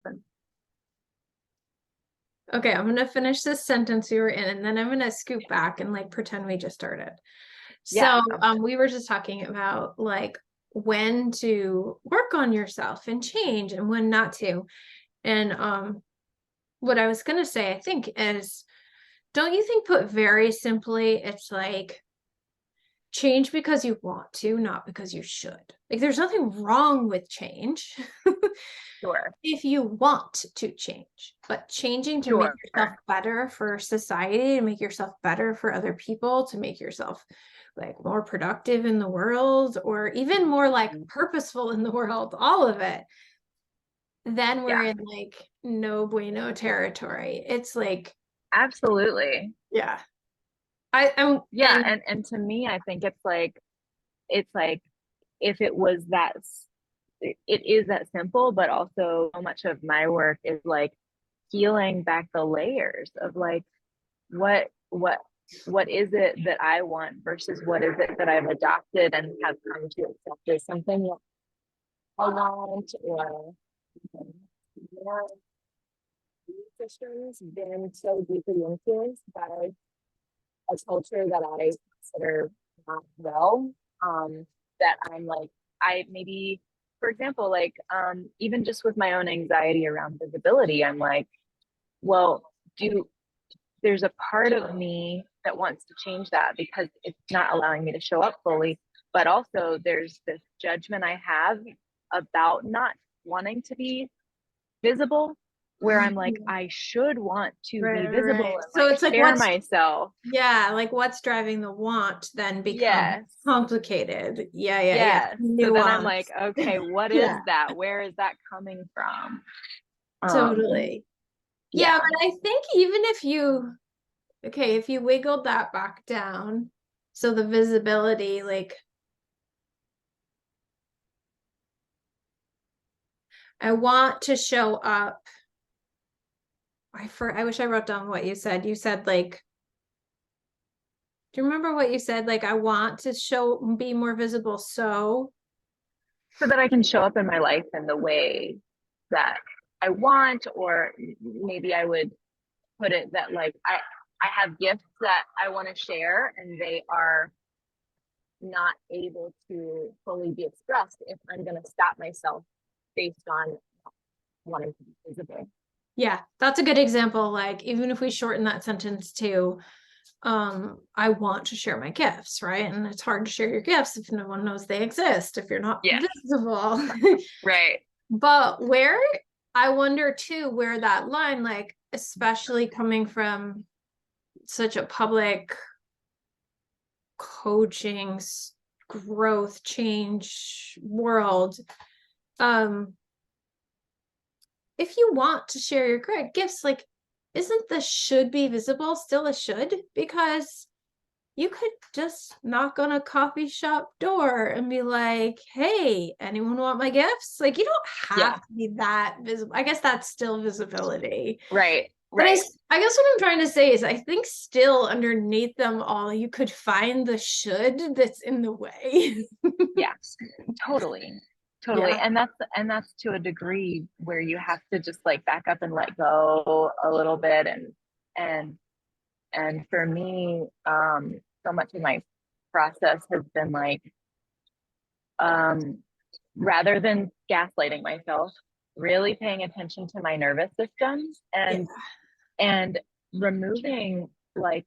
happen. Okay, I'm gonna finish this sentence we were in, and then I'm gonna scoop back and like pretend we just started. Yeah. So we were just talking about like when to work on yourself and change and when not to. And what I was gonna say, I think, is, don't you think, put very simply, it's like change because you want to, not because you should. Like there's nothing wrong with change. Sure. If you want to change, but changing to make Sure. yourself better for society, to make yourself better for other people, to make yourself like more productive in the world, or even more like purposeful in the world, all of it, then we're Yeah. in like no bueno territory. It's like, Absolutely. yeah. I'm Yeah, and and to me, I think it's like if it was it is that simple, but also so much of my work is like peeling back the layers of like what what what is it that I want versus what is it that I've adopted and have come to accept as something that I want, or more systems been so deeply influenced by a culture that I consider not well. That I'm like, I maybe, for example, like even just with my own anxiety around visibility, I'm like, well, do there's a part of me that wants to change that because it's not allowing me to show up fully. But also there's this judgment I have about not wanting to be visible, where I'm like, I should want to be visible right. and So like it's like share what's, myself. yeah, like what's driving the want then becomes Yes. complicated. Yeah. Yes. So then I'm like, Nuance. okay, what is Yeah, that? Where is that coming from? Um, totally. Yeah, yeah. but I think even if you, okay, if you wiggled that back down, so the visibility, like I want to show up. I wish I wrote down what you said. You said like, do you remember what you said? Like I want to be more visible. So So that I can show up in my life in the way that I want, or maybe I would put it that like I have gifts that I want to share and they are not able to fully be expressed if I'm going to stop myself based on wanting to be visible. yeah, that's a good example. Like even if we shorten that sentence to I want to share my gifts, right? And it's hard to share your gifts if no one knows they exist, if you're not Yeah. visible. Right. But where, I wonder too, where that line, like especially coming from such a public coaching growth change world, um if you want to share your great gifts, like isn't the should be visible still a should? Because you could just knock on a coffee shop door and be like, hey, anyone want my gifts? Like you don't have Yeah. to be that visible. I guess that's still visibility. Right. But Right. I guess what I'm trying to say is I think still underneath them all, you could find the should that's in the way. Yeah. Totally. Totally. Yeah. And that's to a degree where you have to just like back up and let go a little bit. And and for me, so much of my process has been like, um rather than gaslighting myself, really paying attention to my nervous system Yeah. and removing like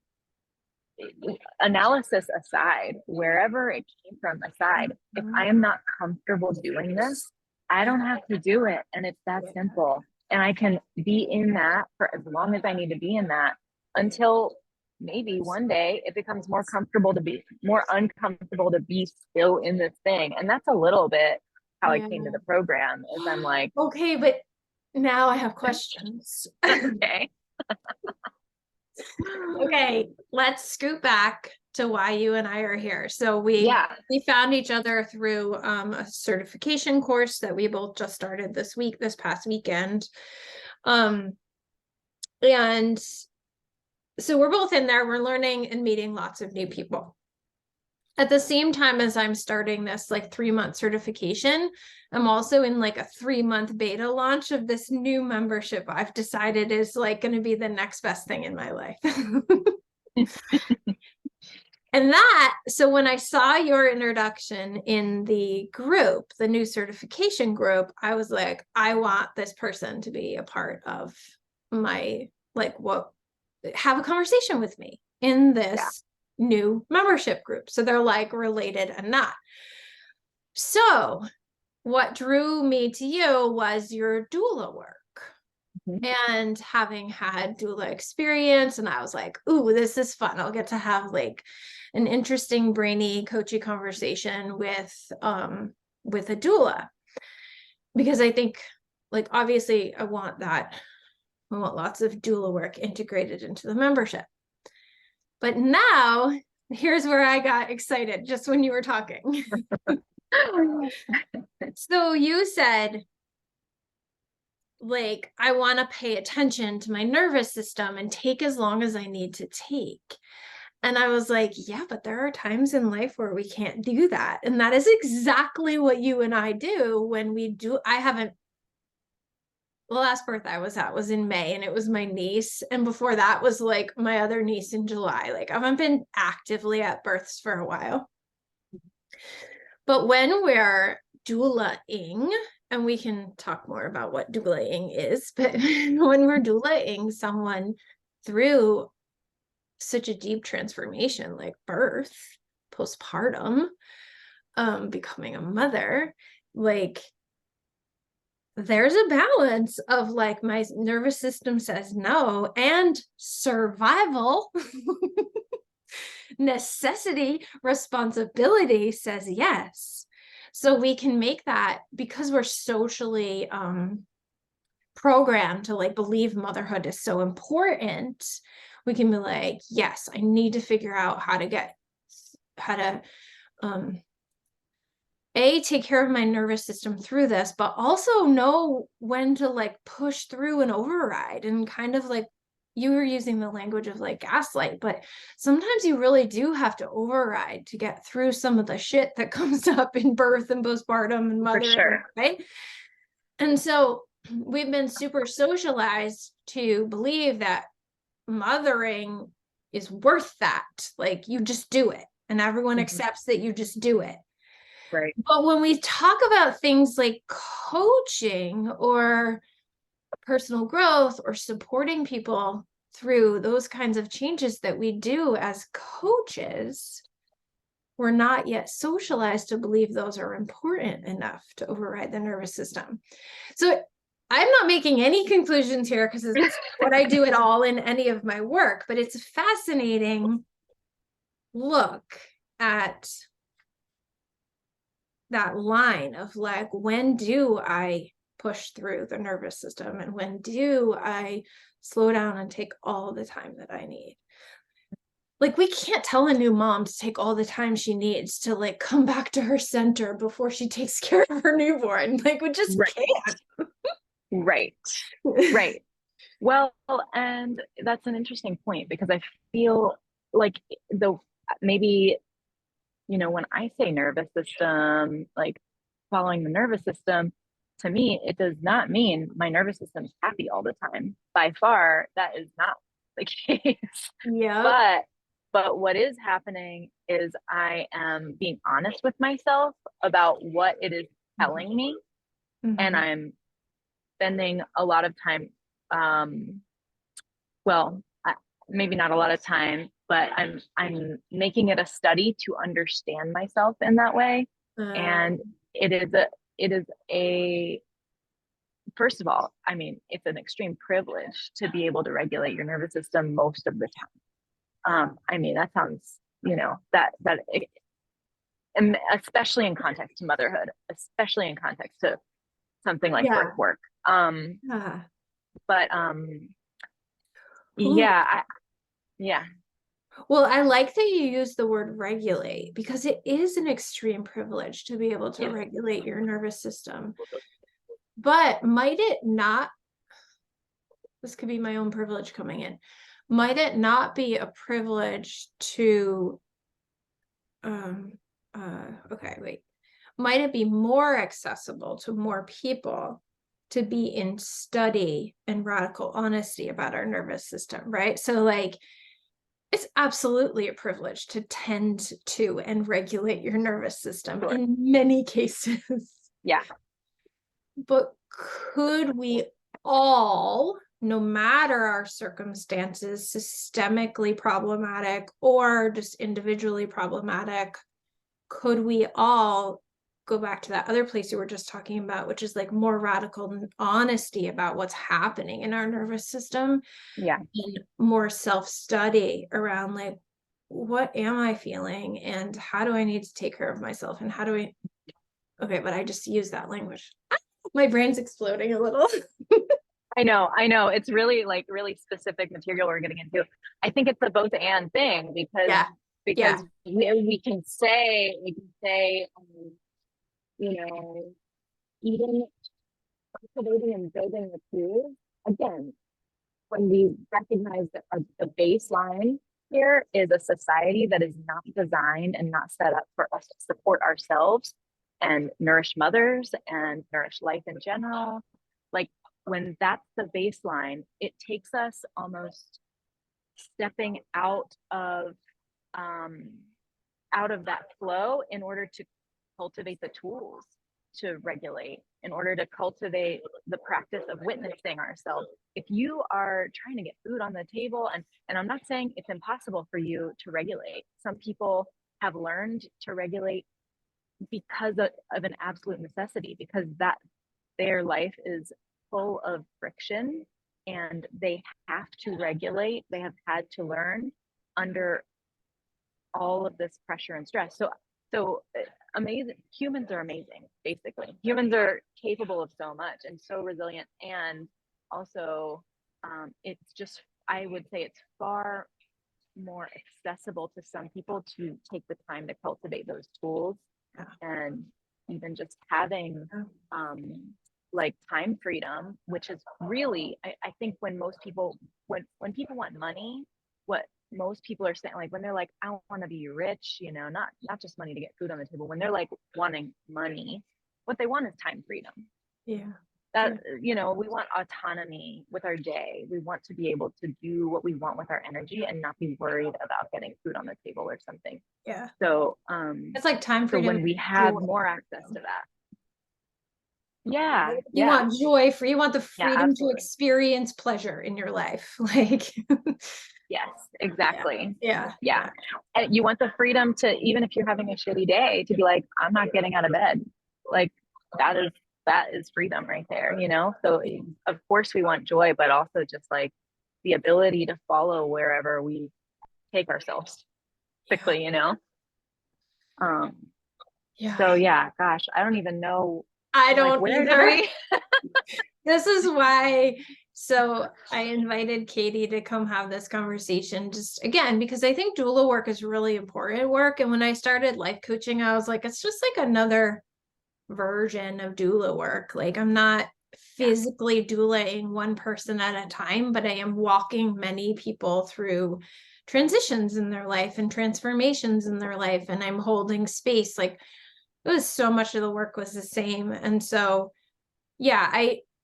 analysis aside, wherever it came from aside, if I am not comfortable doing this, I don't have to do it. And it's that simple. And I can be in that for as long as I need to be in that until maybe one day it becomes more uncomfortable to be still in this thing. And that's a little bit how I Yeah. came to the program is I'm like, Okay, but now I have questions. okay. Okay, let's scoot back to why you and I are here. So we Yeah. found each other through a certification course that we both just started this past weekend. And so we're both in there, we're learning and meeting lots of new people. at the same time as I'm starting this like 3-month certification, I'm also in like a 3-month beta launch of this new membership I've decided is like going to be the next best thing in my life. And so when I saw your introduction in the group, the new certification group, I was like, I want this person to be a part of my, like, have a conversation with me in this new membership group. So they're like related and not. So what drew me to you was your doula work. And having had doula experience, and I was like, ooh, this is fun. I'll get to have like an interesting, brainy, coachy conversation with a doula. Because I think, like, obviously I want lots of doula work integrated into the membership. But now here's where I got excited just when you were talking. So you said, like, I want to pay attention to my nervous system and take as long as I need to take. And I was like, yeah, but there are times in life where we can't do that. And that is exactly what you and I do when we do. The last birth I was at was in May, and it was my niece. And before that was like my other niece in July. Like, I haven't been actively at births for a while. But when we're doula-ing, and we can talk more about what doula-ing is, but when we're doula-ing someone through such a deep transformation like birth, postpartum, becoming a mother, like, there's a balance of like, my nervous system says no, and survival, necessity, responsibility says yes. So we can make that, because we're socially programmed to like believe motherhood is so important. We can be like, yes, I need to figure out how to take care of my nervous system through this, but also know when to like push through and override, and kind of like, you were using the language of like gaslight, but sometimes you really do have to override to get through some of the shit that comes up in birth and postpartum and mothering, sure. right? And so we've been super socialized to believe that mothering is worth that. Like, you just do it, and everyone accepts that you just do it. Right. But when we talk about things like coaching or personal growth or supporting people through those kinds of changes that we do as coaches, we're not yet socialized to believe those are important enough to override the nervous system. So I'm not making any conclusions here, because it's what I do at all in any of my work, but it's a fascinating look at that line of like, when do I push through the nervous system, and when do I slow down and take all the time that I need? Like, we can't tell a new mom to take all the time she needs to like come back to her center before she takes care of her newborn. Like, we just can't. Right. Right. Well, and that's an interesting point, because I feel like maybe, when I say nervous system, like following the nervous system, to me, it does not mean my nervous system is happy all the time. By far, that is not the case. Yeah. But what is happening is I am being honest with myself about what it is telling me, and I'm spending a lot of time, maybe not a lot of time, but I'm making it a study to understand myself in that way. And it is a first of all, I mean, it's an extreme privilege to be able to regulate your nervous system most of the time. I mean, that sounds, and especially in context to motherhood, especially in context to something like birth work. But yeah. Well, I like that you use the word regulate, because it is an extreme privilege to be able to regulate your nervous system. But might it not, this could be my own privilege coming in, might it not be a privilege to okay, wait. Might it be more accessible to more people to be in study and radical honesty about our nervous system, right? So like it's absolutely a privilege to tend to and regulate your nervous system Sure. in many cases. Yeah. But could we all, no matter our circumstances, systemically problematic or just individually problematic, could we all go back to that other place you were just talking about, which is like more radical honesty about what's happening in our nervous system, Yeah. and more self-study around like, what am I feeling and how do I need to take care of myself and how do I, okay, but I just use that language. My brain's exploding a little. I know. It's really like really specific material we're getting into. I think it's a both and thing Yeah. because Yeah. we can say, you know, even cultivating and building the tools again, when we recognize that the baseline here is a society that is not designed and not set up for us to support ourselves and nourish mothers and nourish life in general. Like when that's the baseline, it takes us almost stepping um, out of that flow in order to cultivate the tools to regulate, in order to cultivate the practice of witnessing ourselves. If you are trying to get food on the table, and I'm not saying it's impossible for you to regulate. Some people have learned to regulate because of an absolute necessity, because that their life is full of friction and they have to regulate, they have had to learn under all of this pressure and stress. So amazing. Humans are amazing, basically. Humans are capable of so much and so resilient. And also, it's just, I would say it's far more accessible to some people to take the time to cultivate those tools. Yeah. And even just having like time freedom, which is really, I think when most people, when people want money, what most people are saying, like when they're like, I want to be rich, you know, not just money to get food on the table, when they're like wanting money, what they want is time freedom. Yeah. That, you know, we want autonomy with our day. We want to be able to do what we want with our energy and not be worried about getting food on the table or something. Yeah. So It's like time so freedom. when we have more access to that, yeah, You yeah, want joy for, you want the yeah, freedom to absolutely. experience pleasure in your life. Like, Yes, yeah. exactly. Yeah. Yeah. Yeah. And you want the freedom to, even if you're having a shitty day, to be like, I'm not getting out of bed. Like that is freedom right there, you know? So of course we want joy, but also just like the ability to follow wherever we take ourselves Yeah. quickly, you know? Um, Yeah. so yeah, gosh, I don't even know, I like, don't where did either. I This is why. So I invited Katie to come have this conversation just again, because I think doula work is really important work. And when I started life coaching, I was like, it's just like another version of doula work. Like I'm not yeah, physically doulaing one person at a time, but I am walking many people through transitions in their life and transformations in their life. And I'm holding space. Like it was so much of the work was the same. And so yeah,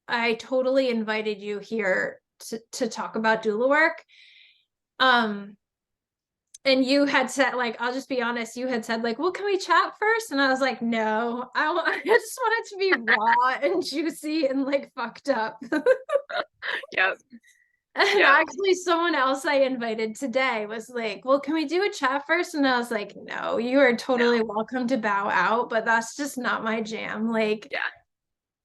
I totally invited you here to talk about doula work. Um, and you had said, like, I'll just be honest, you had said, like, well, can we chat first? And I was like, no, I just want it to be raw and juicy and like fucked up. yep, And yep, actually, someone else I invited today was like, well, can we do a chat first? And I was like, no, you are no, totally welcome to bow out, but that's just not my jam. Like, yeah,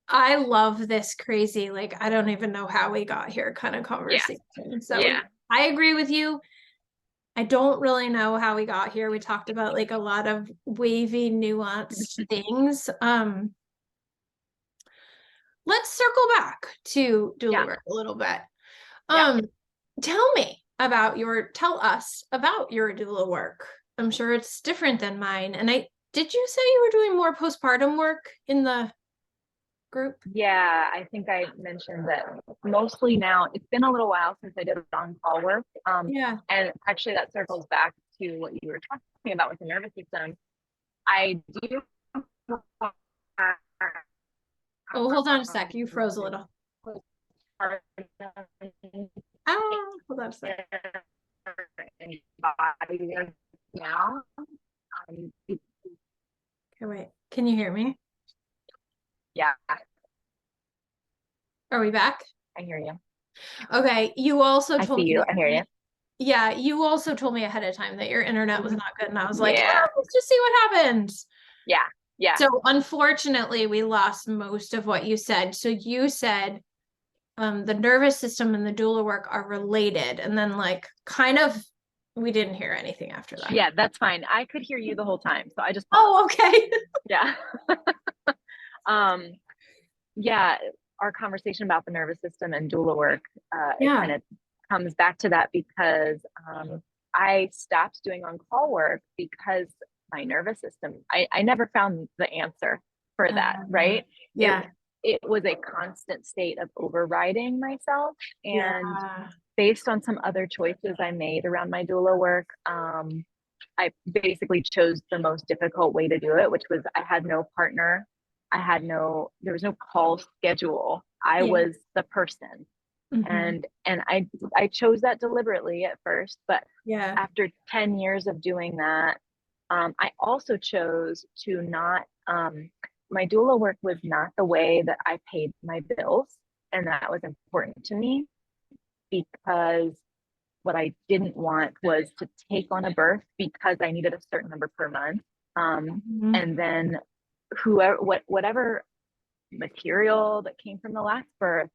I love this crazy, like, I don't even know how we got here kind of yeah, conversation. So yeah, I agree with you. I don't really know how we got here. We talked about like a lot of wavy, nuanced things. Let's circle back to doula yeah, work a little bit. yeah. Um, tell us about your doula work. I'm sure it's different than mine. And did you say you were doing more postpartum work in the group? Yeah, I think I mentioned that mostly now. It's been a little while since I did on-call work. Yeah. And actually that circles back to what you were talking about with the nervous system, I do. Oh, hold on a sec. You froze a little. Oh, hold on a sec. Now, Okay, wait. Can you hear me? yeah, Are we back? I hear you. Okay. You also I told see me you. I hear you. yeah, you also told me ahead of time that your internet was not good. And I was like, Yeah, oh, let's just see what happens. yeah, yeah. So unfortunately, we lost most of what you said. So you said the nervous system and the doula work are related. And then like kind of we didn't hear anything after that. Yeah, that's fine. I could hear you the whole time, so I just paused. Oh, okay. Yeah. Yeah, our conversation about the nervous system and doula work, it Yeah. kind of comes back to that because I stopped doing on-call work because my nervous system, I never found the answer for that, right? Yeah. It was a constant state of overriding myself. And Yeah. based on some other choices I made around my doula work, I basically chose the most difficult way to do it, which was I had no partner. There was no call schedule. I Yeah. was the person. Mhm. And I chose that deliberately at first, but Yeah. after 10 years of doing that, I also chose to not, my doula work was not the way that I paid my bills. And that was important to me because what I didn't want was to take on a birth because I needed a certain number per month. Mhm. And then whatever material that came from the last birth,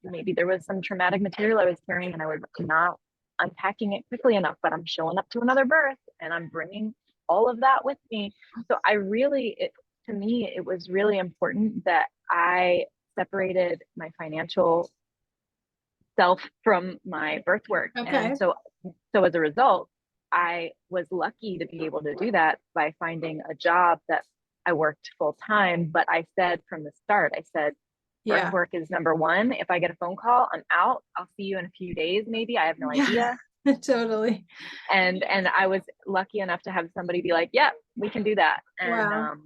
maybe there was some traumatic material I was carrying and I was not unpacking it quickly enough, but I'm showing up to another birth and I'm bringing all of that with me. So to me, it was really important that I separated my financial self from my birth work. Okay. And so as a result, I was lucky to be able to do that by finding a job that I worked full time. But I said from the start, I said, birth Yeah. work is number one. If I get a phone call, I'm out. I'll see you in a few days, maybe. I have no Yeah. idea. Totally. And I was lucky enough to have somebody be like, yeah, we can do that. And Wow.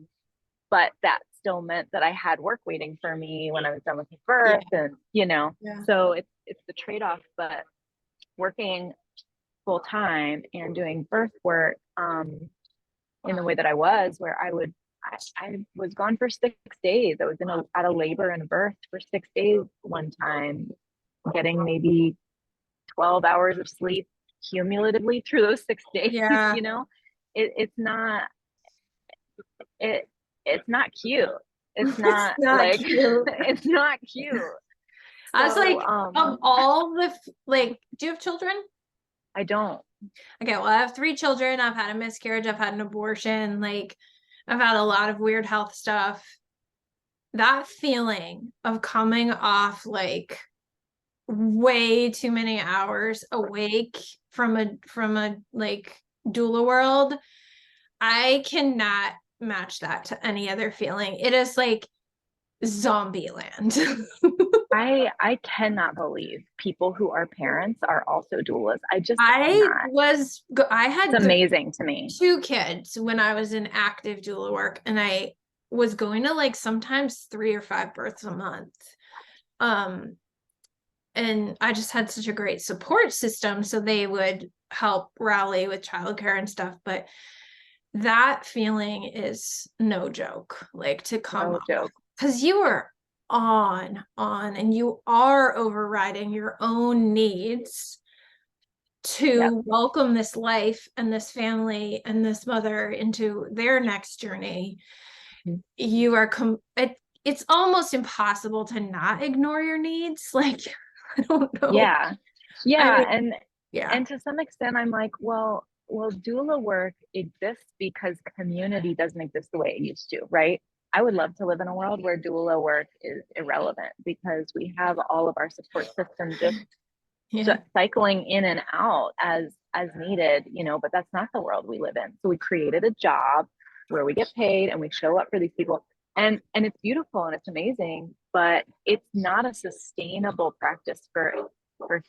but that still meant that I had work waiting for me when I was done with the Yeah. birth. And Yeah. so it's the trade-off. But working full time and doing birth work in the way that I was, where I was gone for 6 days. I was out of labor and birth for 6 days one time, getting maybe 12 hours of sleep cumulatively through those 6 days. Yeah. It's not it's not cute. It's not not like cute. it's not cute. I was So like, of all the like, do you have children? I don't. Okay, well, I have 3 children. I've had a miscarriage, I've had an abortion, like I've had a lot of weird health stuff. That feeling of coming off like way too many hours awake from a like doula world, I cannot match that to any other feeling. It is like zombie land. I cannot believe people who are parents are also doulas. I just I cannot. had It's amazing to me. 2 kids when I was in active doula work, and I was going to like sometimes 3 or 5 births a month. And I just had such a great support system, so they would help rally with childcare and stuff. But that feeling is no joke, like to come No joke. because you are on, and you are overriding your own needs to welcome this life and this family and this mother into their next journey. Mhm. You are it's almost impossible to not ignore your needs. Like, I don't know. Yeah. I Yeah. mean, yeah. And to some extent I'm like, well, doula work exists because community doesn't exist the way it used to, right? I would love to live in a world where doula work is irrelevant because we have all of our support systems just Yeah. cycling in and out as needed, but that's not the world we live in. So we created a job where we get paid and we show up for these people. And it's beautiful and it's amazing, but it's not a sustainable practice for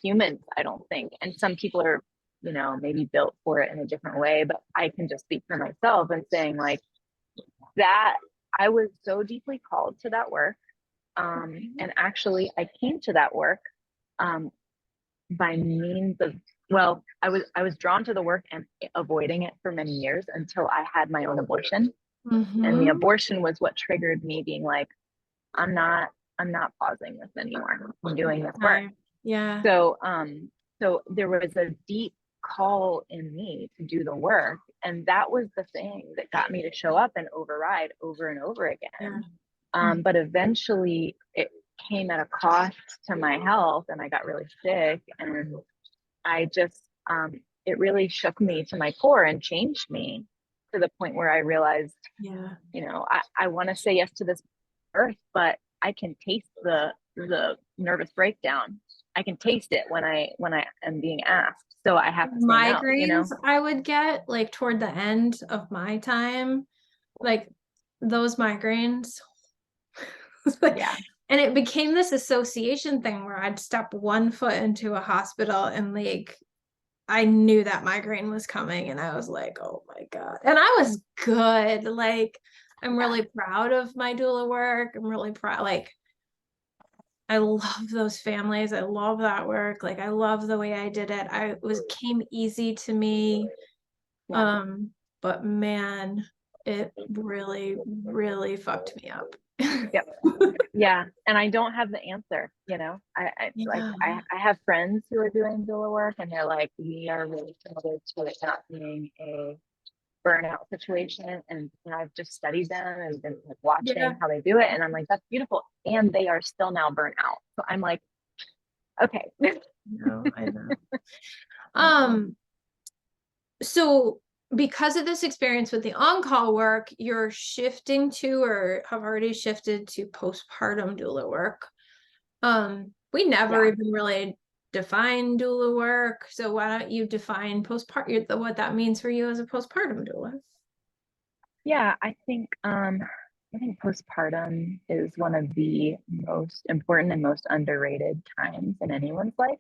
humans, I don't think. And some people are you know, maybe built for it in a different way, but I can just speak for myself and saying like that I was so deeply called to that work. And actually I came to that work um, by means of, well, I was drawn to the work and avoiding it for many years until I had my own abortion. And the Mm-hmm. abortion was what triggered me being like, I'm not, I'm not pausing this anymore. I'm doing this work. Right. Yeah. So there was a deep call in me to do the work. And that was the thing that got me to show up and override over and over Yeah. again. But eventually it came at a cost to my health and I got really sick. And I just, it really shook me to my core and changed me to the point where I realized, Yeah. you know, I want to say yes to this birth, but I can taste the nervous breakdown. I can taste it when I am being asked. So I have to say no, you know? Migraines I would get like toward the end of my time, like those migraines. Like, Yeah. and it became this association thing where I'd step one foot into a hospital and like I knew that migraine was coming and I was like, oh my God. And I was good. Like, I'm really proud of my doula work. I'm really proud. Like, I love those families. I love that work. Like, I love the way I did it. It was came easy to me. Yeah. Um, but man, it really, really fucked me up. Yep. Yeah. And I don't have the answer, you know. Yeah. I have friends who are doing doula work and they're like, we are really committed to it not being a burnout situation. And I've just studied them and been like Yeah. watching how they do it. And I'm like, that's beautiful. And they are still now burnt out. So I'm like, okay. No, I know. Um, so because of this experience with the on-call work, you're shifting to or have already shifted to postpartum doula work. We never Yeah. even really defined doula work. So why don't you define postpartum, what that means for you as a postpartum doula? Yeah, I think postpartum is one of the most important and most underrated times in anyone's life.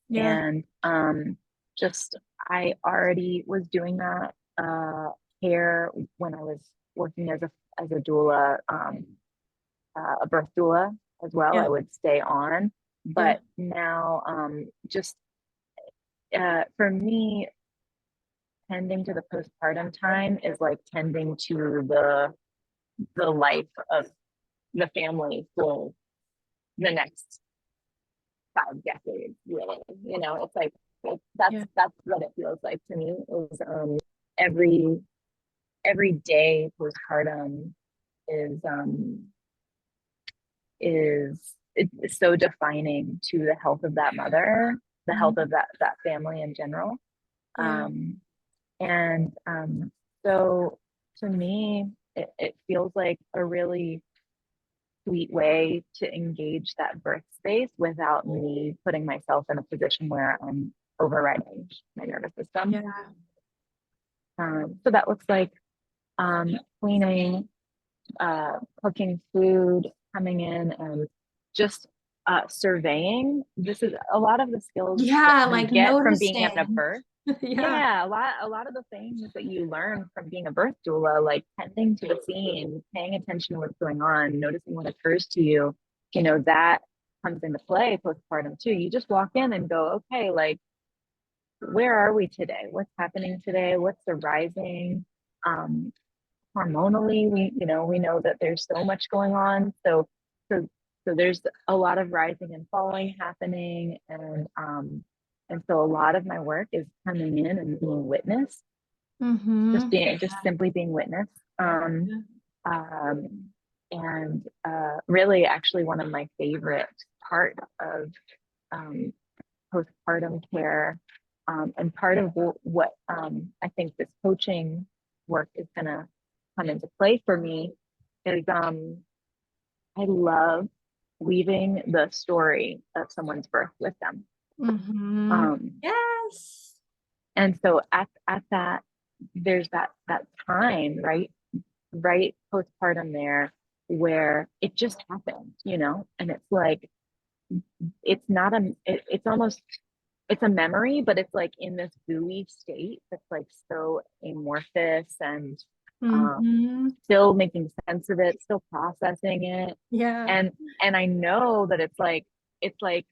Yeah. And just I already was doing that care when I was working as a doula, a birth doula as well. Yeah. I would stay on, Yeah. but now just for me, tending to the postpartum time is like tending to the life of the family for the next 5 decades, really. You know, it's like Yeah. that's what it feels like to me. Is every every day postpartum is it's so defining to the health of that mother, the health of that family in general. Yeah. Um, and so to me, it feels like a really sweet way to engage that birth space without me putting myself in a position where I'm overriding my nervous system. Yeah. So that looks like cleaning, cooking food, coming in and just surveying. This is a lot of the skills that Yeah, you like get from being at a noticing. birth. Yeah. Yeah, a lot of the things that you learn from being a birth doula, like tending to the scene, paying attention to what's going on, noticing what occurs to you know, that comes into play postpartum too. You just walk in and go, okay, like, where are we today? What's happening today? What's arising? Um, hormonally, we know that there's so much going on. So, so there's a lot of rising and falling happening. And so a lot of my work is coming in and being witnessed, Mm-hmm. just simply being witnessed. Um, and really actually one of my favorite part of um, postpartum care and part of what I think this coaching work is going to come into play for me is I love weaving the story of someone's birth with them. Mm-hmm. Um, Yes. and so at that, there's that time, right postpartum there where it just happened, you know, and it's like it's not it's almost it's a memory, but it's like in this gooey state that's like so amorphous and still making sense of it, still processing it. Yeah. And I know that it's like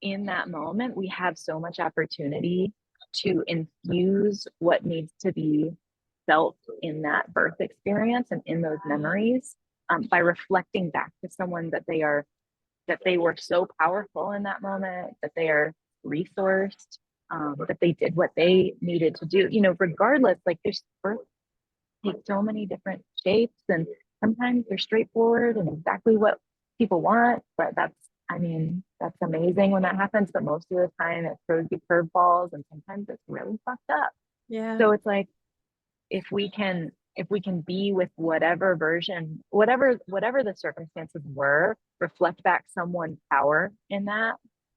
in that moment we have so much opportunity to infuse what needs to be felt in that birth experience and in those memories, by reflecting back to someone that they were so powerful in that moment, that they are resourced, that they did what they needed to do. You know, regardless, like there's birth take so many different shapes, and sometimes they're straightforward and exactly what people want. But that's, I mean, that's amazing when that happens. But most of the time, it throws you curveballs, and sometimes it's really fucked up. Yeah. So it's like if we can be with whatever version, whatever the circumstances were, reflect back someone's power in that,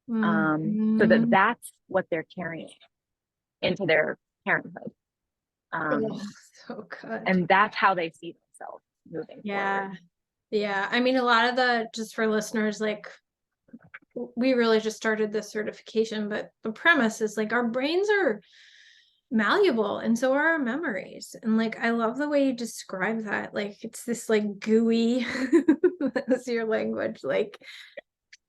so that that's what they're carrying into their parenthood, Oh, so good. and that's how they see themselves moving Yeah. forward. Yeah. I mean, a lot of the, just for listeners, like we really just started this certification, but the premise is like our brains are malleable and so are our memories. And like I love the way you describe that. Like it's this like gooey that's your language. Like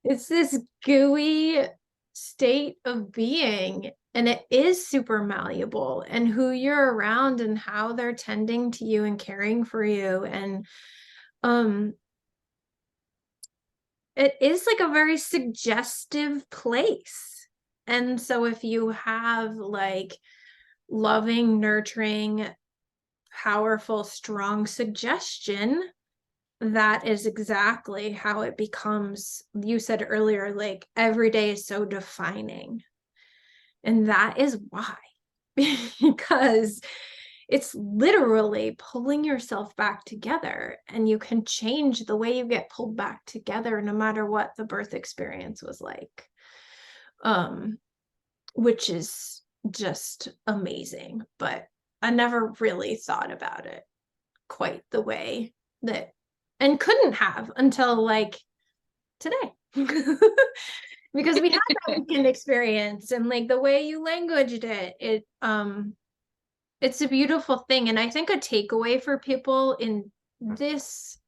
it's this gooey state of being, and it is super malleable, and who you're around and how they're tending to you and caring for you. And it is like a very suggestive place. And so if you have like loving, nurturing, powerful, strong suggestion, that is exactly how it becomes. You said earlier, like every day is so defining. And that is why, because it's literally pulling yourself back together, and you can change the way you get pulled back together no matter what the birth experience was like, which is just amazing. But I never really thought about it quite the way that, and couldn't have until like today. Because we had that weekend experience, and like the way you languaged it, it's a beautiful thing. And I think a takeaway for people in this,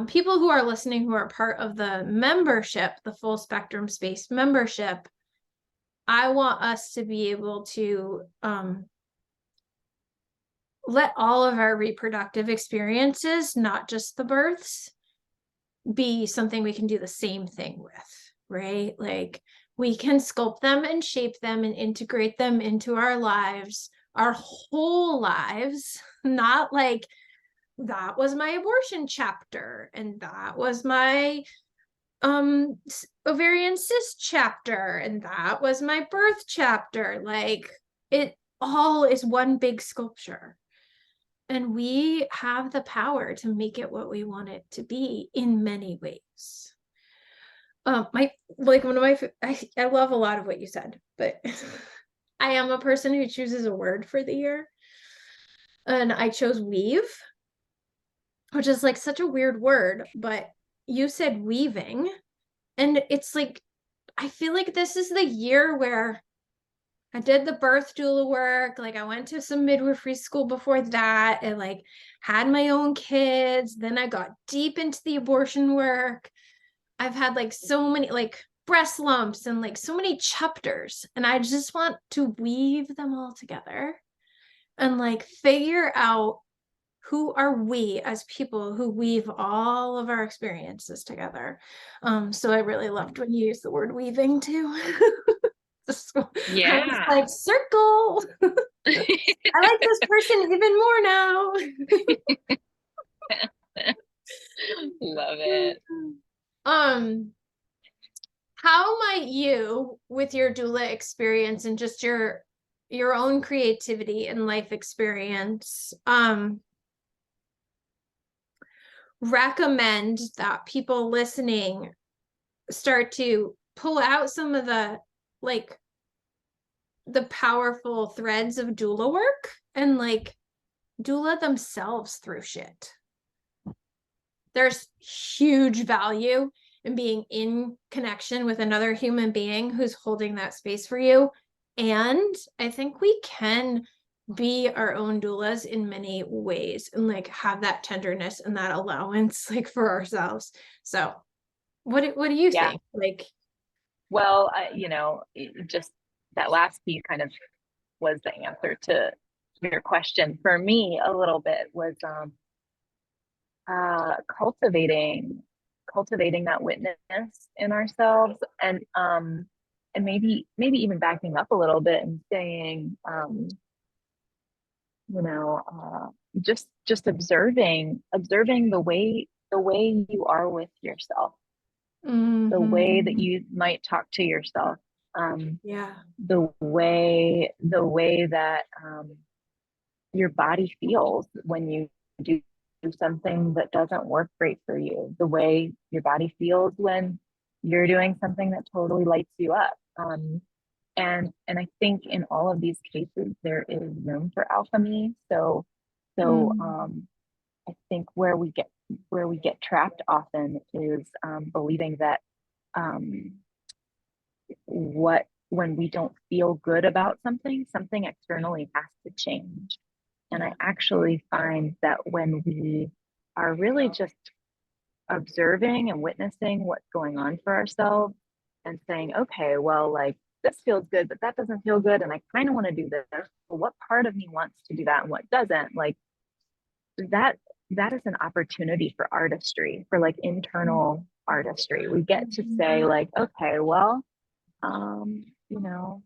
people who are listening who are part of the membership, the full spectrum space membership, I want us to be able to let all of our reproductive experiences, not just the births, be something we can do the same thing with, right? Like we can sculpt them and shape them and integrate them into our lives, our whole lives, not like that was my abortion chapter and that was my ovarian cyst chapter and that was my birth chapter. Like it all is one big sculpture. And we have the power to make it what we want it to be in many ways. My like one of my I love a lot of what you said, but I am a person who chooses a word for the year, and I chose weave, which is like such a weird word, but you said weaving, and it's like I feel like this is the year where I did the birth doula work. Like I went to some midwifery school before that and like had my own kids. Then I got deep into the abortion work. I've had like so many like breast lumps and like so many chapters. And I just want to weave them all together and like figure out who are we as people who weave all of our experiences together. So I really loved when you used the word weaving too. I was Yeah. like, circle. I like this person even more now. Love it. How might you, with your doula experience and just your own creativity and life experience, recommend that people listening start to pull out some of the like the powerful threads of doula work and like doula themselves through shit? There's huge value and being in connection with another human being who's holding that space for you. And I think we can be our own doulas in many ways and like have that tenderness and that allowance like for ourselves. So what do you Yeah. think? Like, Well, just that last piece kind of was the answer to your question for me a little bit was cultivating that witness in ourselves, and maybe even backing up a little bit and saying, you know, just observing the way you are with yourself, the way that mhm, you might talk to yourself, yeah. the way that your body feels when you do something that doesn't work great for you, the way your body feels when you're doing something that totally lights you up. And I think in all of these cases there is room for alchemy. So Mm, I think where we get trapped often is believing that um, what when we don't feel good about something externally has to change. And I yeah. actually find that when we are really just observing and witnessing what's going on for ourselves and saying, okay, well, like this feels good, but that doesn't feel good. And I kind of want to do this. But what part of me wants to do that and what doesn't? Like that, that is an opportunity for artistry, for like internal artistry. We get to say, Mhm. like, okay, well, um, you know,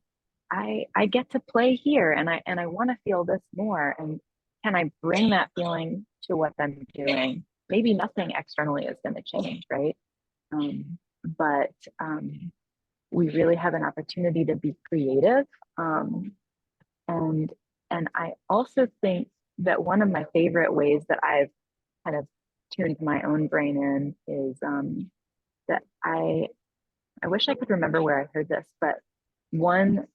I get to play here and I want to feel this more. And can I bring that feeling to what I'm doing? Maybe nothing externally is going to change, right? But we really have an opportunity to be creative. Um, and and I also think that one of my favorite ways that I've kind of tuned my own brain in is that I wish I could remember where I heard this, but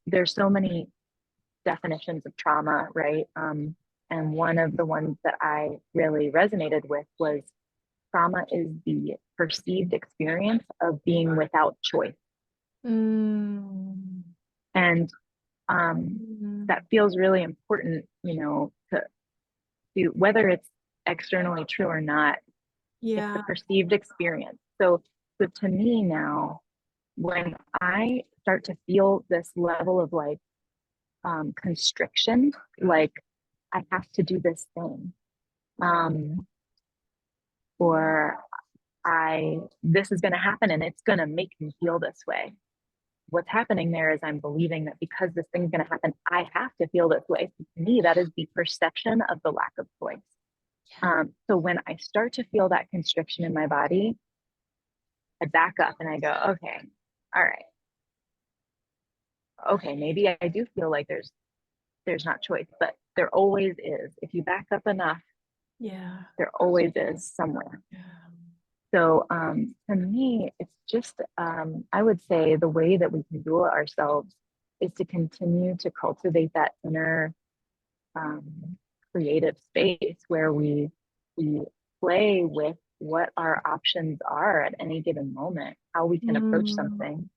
there's so many definitions of trauma, right? And one of the ones that I really resonated with was trauma is the perceived experience of being without choice. Mm, And mm, that feels really important, to whether it's externally true or not, it's the yeah. perceived experience. So to me now, when I start to feel this level of like constriction, like I have to do this thing, um, or this is going to happen and it's going to make me feel this way. What's happening there is I'm believing that because this thing's going to happen, I have to feel this way. So to me, that is the perception of the lack of choice. So when I start to feel that constriction in my body, I back up and I go, okay, all right, okay, maybe I do feel like there's not choice, but there always is. If you back up enough, Yeah. there always is somewhere. Yeah. So to me, it's just I would say the way that we can do it ourselves is to continue to cultivate that inner creative space where we play with what our options are at any given moment, how we can approach Mm, something.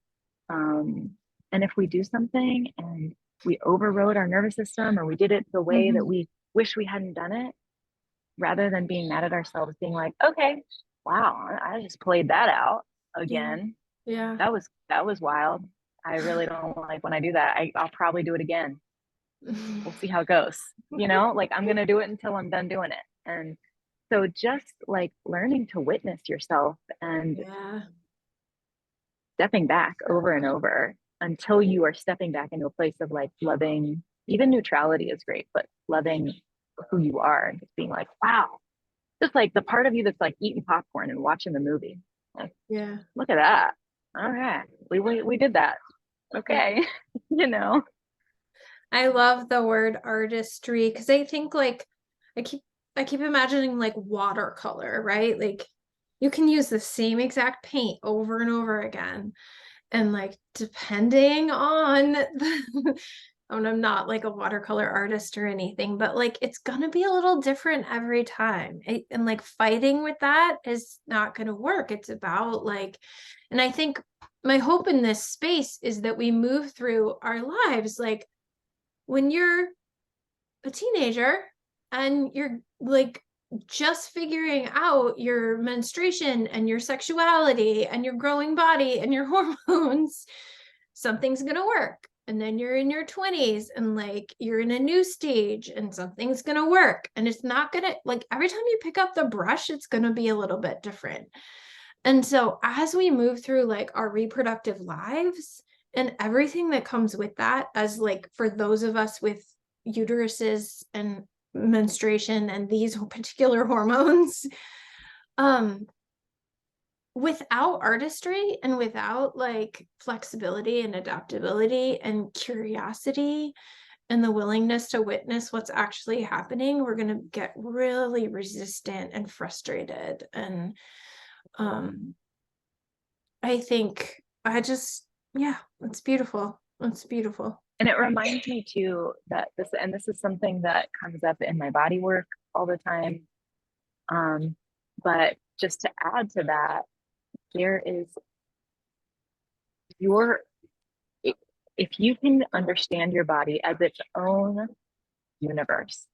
Um, and if we do something and we overrode our nervous system or we did it the way that mhm. we wish we hadn't done it, rather than being mad at ourselves, being like, okay, wow, I just played that out Yeah. again. Yeah. That was wild. I really don't like when I do that. I'll probably do it again. We'll see how it goes. Like I'm gonna do it until I'm done doing it. And so just like learning to witness yourself and Yeah. stepping back over and over until you are stepping back into a place of like loving, even neutrality is great, but loving who you are and just being like, wow, just like the part of you that's like eating popcorn and watching the movie. Like, Yeah. look at that. All right. We did that. Yeah. Okay. you know. I love the word artistry because I think like I keep I keep imagining like watercolor, right? Like you can use the same exact paint over and over again. And like depending on and I'm not like a watercolor artist or anything, but like it's gonna be a little different every time. And like fighting with that is not gonna work. It's about like, and I think my hope in this space is that we move through our lives. Like when you're a teenager and you're like just figuring out your menstruation and your sexuality and your growing body and your hormones, something's going to work. And then you're in your 20s and like you're in a new stage and something's going to work. And it's not going to, like, every time you pick up the brush, it's going to be a little bit different. And so as we move through like our reproductive lives and everything that comes with that, as like for those of us with uteruses and menstruation and these particular hormones, um without artistry and without like flexibility and adaptability and curiosity and the willingness to witness what's actually happening, we're going to get really resistant and frustrated. And I think yeah, it's beautiful. It's beautiful. And it reminds me too that this is something that comes up in my body work all the time. But just to add to that, there is if you can understand your body as its own universe,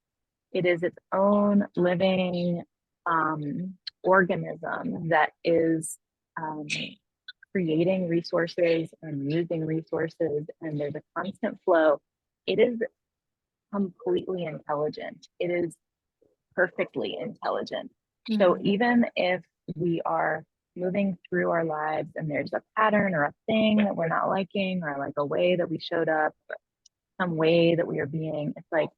it is its own living organism that is creating resources and using resources, and there's a constant flow. It is completely intelligent. It is perfectly intelligent. Mm-hmm. So even if we are moving through our lives and there's a pattern or a thing that we're not liking, or like a way that we showed up, some way that we are being, it's like,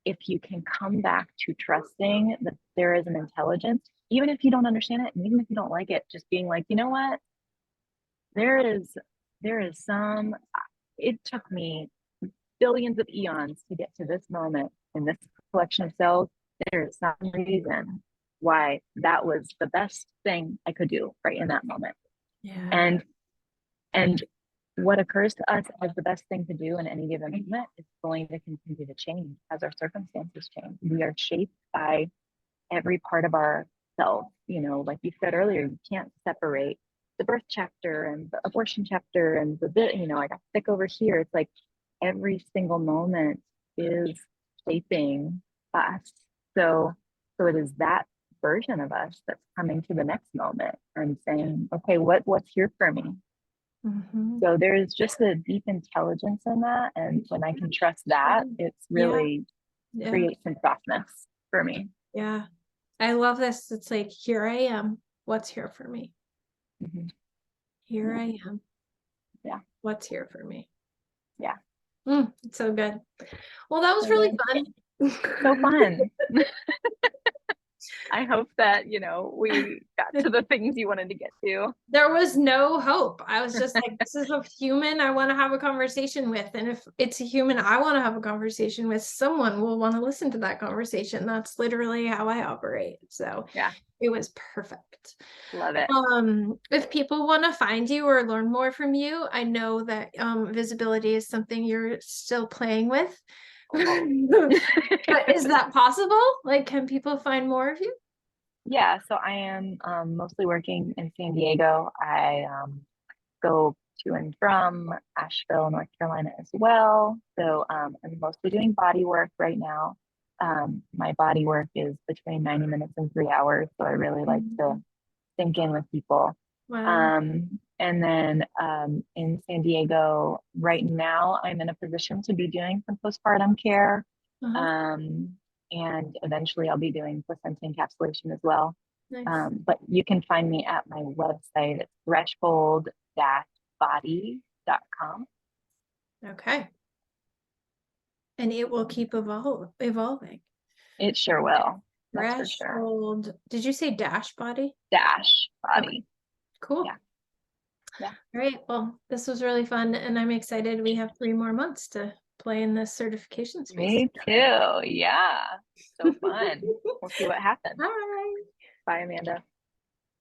if you can come back to trusting that there is an intelligence, even if you don't understand it, and even if you don't like it, just being like, you know what, there is some, it took me billions of eons to get to this moment in this collection of cells. There is some reason why that was the best thing I could do right in that moment. Yeah. And what occurs to us as the best thing to do in any given moment is going to continue to change as our circumstances change. We are shaped by every part of ourselves. You know, like you said earlier, you can't separate the birth chapter and the abortion chapter and the bit, you know, I got sick over here. It's like every single moment is shaping us. So it is that version of us that's coming to the next moment and saying, okay, what's here for me? Mm-hmm. So there's just a deep intelligence in that. And when I can trust that, it's really creates some softness for me. Yeah. I love this. It's like, here I am. What's here for me? Mm-hmm. Here I am. Yeah. What's here for me? Yeah. It's so good. Well, that was really fun. So fun. I hope that, you know, we got to the things you wanted to get to. There was no hope. I was just like, this is a human I want to have a conversation with. And if it's a human I want to have a conversation with, someone will want to listen to that conversation. That's literally how I operate. So yeah, it was perfect. Love it. If people want to find you or learn more from you, I know that visibility is something you're still playing with. But is that possible? Like, can people find more of you? Yeah, so I am mostly working in San Diego. I go to and from Asheville, North Carolina as well. So I'm mostly doing body work right now. My body work is between 90 minutes and 3 hours. So I really like to sink in with people. Wow. And then in San Diego right now, I'm in a position to be doing some postpartum care. And eventually I'll be doing placenta encapsulation as well. Nice. But you can find me at my website. It's threshold-body.com. Okay. And it will keep evolving. It sure will. Threshold. Sure. Did you say dash body? Dash body. Okay. Cool. Yeah. All right. Well, this was really fun, and I'm excited. We have 3 more months to play in this certification space. Me too. Yeah. So fun. We'll see what happens. Bye. Bye, Amanda.